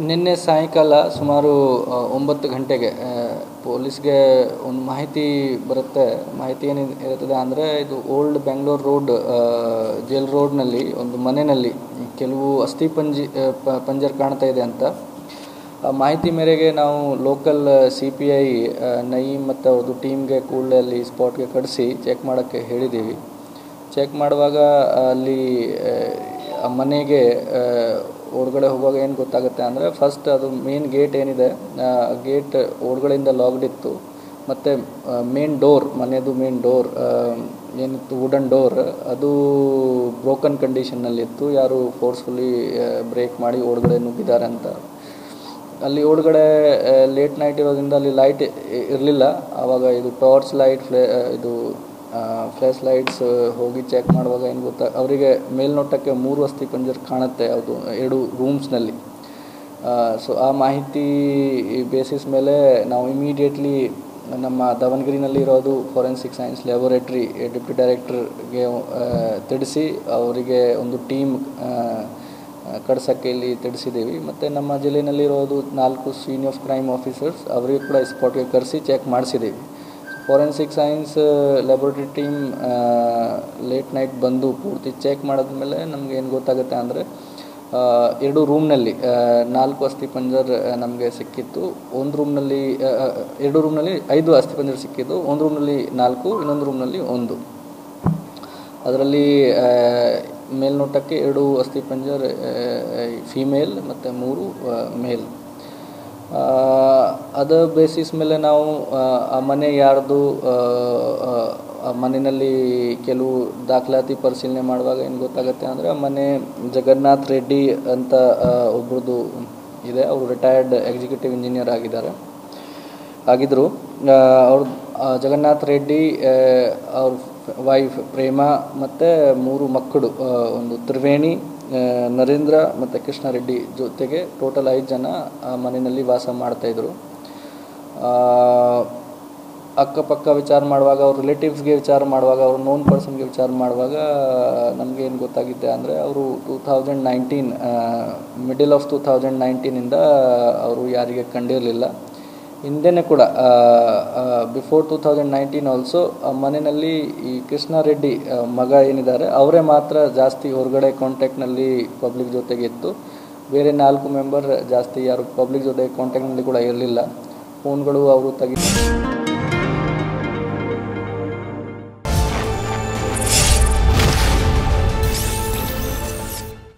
ನಿನ್ನೆ ಸಾಯಂಕಾಲ ಸುಮಾರು 9 ಗಂಟೆಗೆ ಪೊಲೀಸ್ಗೆ ಒಂದು ಮಾಹಿತಿ ಬರುತ್ತೆ. ಮಾಹಿತಿ ಏನಿರುತ್ತದೆ ಅಂದರೆ, ಇದು ಓಲ್ಡ್ ಬೆಂಗಳೂರು ರೋಡ್, ಜೈಲ್ ರೋಡ್ನಲ್ಲಿ ಒಂದು ಮನೆಯಲ್ಲಿ ಕೆಲವು ಪಂಜರ್ ಕಾಣ್ತಾ ಇದೆ ಅಂತ. ಆ ಮಾಹಿತಿ ಮೇರೆಗೆ ನಾವು ಲೋಕಲ್ CPI ನಯೀಮ್ ಮತ್ತು ಅವ್ರದ್ದು ಟೀಮ್ಗೆ ಕೂಡಲೇ ಅಲ್ಲಿ ಸ್ಪಾಟ್ಗೆ ಕಳಿಸಿ ಚೆಕ್ ಮಾಡೋಕ್ಕೆ ಹೇಳಿದ್ದೀವಿ. ಚೆಕ್ ಮಾಡುವಾಗ ಅಲ್ಲಿ ಆ ಮನೆಗೆ ಒಳಗಡೆ ಹೋಗುವಾಗ ಏನು ಗೊತ್ತಾಗುತ್ತೆ ಅಂದರೆ, ಫಸ್ಟ್ ಅದು ಮೇನ್ ಗೇಟ್ ಏನಿದೆ, ಗೇಟ್ ಒಳಗಡೆಯಿಂದ ಲಾಕ್ಡ್ ಇತ್ತು. ಮತ್ತು ಮೇನ್ ಡೋರ್, ಮನೆಯದು ಮೇನ್ ಡೋರ್ ಏನಿತ್ತು, ವುಡನ್ ಡೋರ್, ಅದು ಬ್ರೋಕನ್ ಕಂಡೀಷನ್ನಲ್ಲಿತ್ತು. ಯಾರು ಫೋರ್ಸ್ಫುಲಿ ಬ್ರೇಕ್ ಮಾಡಿ ಒಳಗಡೆ ನುಗ್ಗಿದ್ದಾರೆ ಅಂತ. ಅಲ್ಲಿ ಒಳಗಡೆ ಲೇಟ್ ನೈಟ್ ಇರೋದ್ರಿಂದ ಅಲ್ಲಿ ಲೈಟ್ ಇರಲಿಲ್ಲ. ಆವಾಗ ಇದು ಟಾರ್ಚ್ ಲೈಟ್, ಇದು ಫ್ಲ್ಯಾಶ್ ಲೈಟ್ಸ್ ಹೋಗಿ ಚೆಕ್ ಮಾಡುವಾಗ ಏನು ಅವರಿಗೆ ಮೇಲ್ನೋಟಕ್ಕೆ 3 ಅಸ್ಥಿಪಂಜರ ಕಾಣುತ್ತೆ, ಅದು 2 ರೂಮ್ಸ್ನಲ್ಲಿ. ಸೊ ಆ ಮಾಹಿತಿ ಬೇಸಿಸ್ ಮೇಲೆ ನಾವು ಇಮಿಡಿಯೇಟ್ಲಿ ನಮ್ಮ ದಾವಣಗೆರೆನಲ್ಲಿರೋದು ಫಾರೆನ್ಸಿಕ್ ಸೈನ್ಸ್ ಲ್ಯಾಬೊರೇಟ್ರಿ ಡೆಪ್ಯೂಟಿ ಡೈರೆಕ್ಟರ್ಗೆ ತಿಳಿಸಿ ಅವರಿಗೆ ಒಂದು ಟೀಮ್ ಕಡ್ಸೋಕ್ಕೆ ಇಲ್ಲಿ ತಿಳಿಸಿದ್ದೀವಿ. ಮತ್ತು ನಮ್ಮ ಜಿಲ್ಲೆಯಲ್ಲಿರೋದು 4 ಸೀನಿಯರ್ ಕ್ರೈಮ್ ಆಫೀಸರ್ಸ್, ಅವರಿಗೆ ಕೂಡ ಸ್ಪಾಟ್ಗೆ ಕರೆಸಿ ಚೆಕ್ ಮಾಡಿಸಿದ್ದೀವಿ. Forensic science laboratory team late night ಬಂದು ಪೂರ್ತಿ ಚೆಕ್ ಮಾಡಿದ್ಮೇಲೆ ನಮಗೆ ಏನು ಗೊತ್ತಾಗುತ್ತೆ ಅಂದರೆ, 2 ರೂಮ್ನಲ್ಲಿ 4 ಅಸ್ಥಿಪಂಜರ ನಮಗೆ ಸಿಕ್ಕಿತ್ತು. ಒಂದು ರೂಮ್ನಲ್ಲಿ 2 ರೂಮ್ನಲ್ಲಿ 5 ಅಸ್ಥಿಪಂಜರ ಸಿಕ್ಕಿದ್ದು. ಒಂದು ರೂಮ್ನಲ್ಲಿ 4, ಇನ್ನೊಂದು ರೂಮ್ನಲ್ಲಿ 1. ಅದರಲ್ಲಿ ಮೇಲ್ನೋಟಕ್ಕೆ 2 ಅಸ್ಥಿಪಂಜರ ಫೀಮೇಲ್ ಮತ್ತು 3 ಮೇಲ್. ಅದರ ಬೇಸಿಸ್ ಮೇಲೆ ನಾವು ಆ ಮನೆ ಯಾರ್ದು, ಆ ಮನೆಯಲ್ಲಿ ಕೆಲವು ದಾಖಲಾತಿ ಪರಿಶೀಲನೆ ಮಾಡುವಾಗ ಏನು ಗೊತ್ತಾಗುತ್ತೆ ಅಂದರೆ, ಆ ಮನೆ ಜಗನ್ನಾಥ್ ರೆಡ್ಡಿ ಅಂತ ಒಬ್ರದ್ದು ಇದೆ. ಅವರು ರಿಟೈರ್ಡ್ ಎಕ್ಸಿಕ್ಯೂಟಿವ್ ಇಂಜಿನಿಯರ್ ಆಗಿದ್ದರು. ಅವ್ರು ಜಗನ್ನಾಥ್ ರೆಡ್ಡಿ, ಅವ್ರ ವೈಫ್ ಪ್ರೇಮ ಮತ್ತು 3 ಮಕ್ಕಳು, ಒಂದು ತ್ರಿವೇಣಿ, ನರೇಂದ್ರ ಮತ್ತು ಕೃಷ್ಣ ರೆಡ್ಡಿ ಜೊತೆಗೆ ಟೋಟಲ್ 5 ಜನ ಆ ಮನೆಯಲ್ಲಿ ವಾಸ ಮಾಡ್ತಾಯಿದ್ರು. ಅಕ್ಕಪಕ್ಕ ವಿಚಾರ ಮಾಡುವಾಗ, ಅವ್ರ ರಿಲೇಟಿವ್ಸ್ಗೆ ವಿಚಾರ ಮಾಡುವಾಗ, ಅವ್ರ ನೋನ್ ಪರ್ಸನ್ಗೆ ವಿಚಾರ ಮಾಡುವಾಗ ನಮಗೆ ಏನು ಗೊತ್ತಾಗಿದೆ ಅಂದರೆ, ಅವರು 2019 ಮಿಡಲ್ ಆಫ್ 2019ಇಂದ ಅವರು ಯಾರಿಗೆ ಕಂಡಿರಲಿಲ್ಲ. ಹಿಂದೆನೇ ಕೂಡ ಬಿಫೋರ್ 2019 ಆಲ್ಸೋ ಆ ಮನೆಯಲ್ಲಿ ಈ ಕೃಷ್ಣ ರೆಡ್ಡಿ ಮಗ ಏನಿದ್ದಾರೆ ಅವರೇ ಮಾತ್ರ ಜಾಸ್ತಿ ಹೊರಗಡೆ ಕಾಂಟ್ಯಾಕ್ಟ್ನಲ್ಲಿ ಪಬ್ಲಿಕ್ ಜೊತೆಗೆ ಇತ್ತು. ಬೇರೆ 4 ಮೆಂಬರ್ ಜಾಸ್ತಿ ಯಾರು ಪಬ್ಲಿಕ್ ಜೊತೆ ಕಾಂಟ್ಯಾಕ್ಟ್ನಲ್ಲಿ ಕೂಡ ಇರಲಿಲ್ಲ. ಫೋನ್ಗಳು ಅವರು ತೆಗಿತಾರೆ.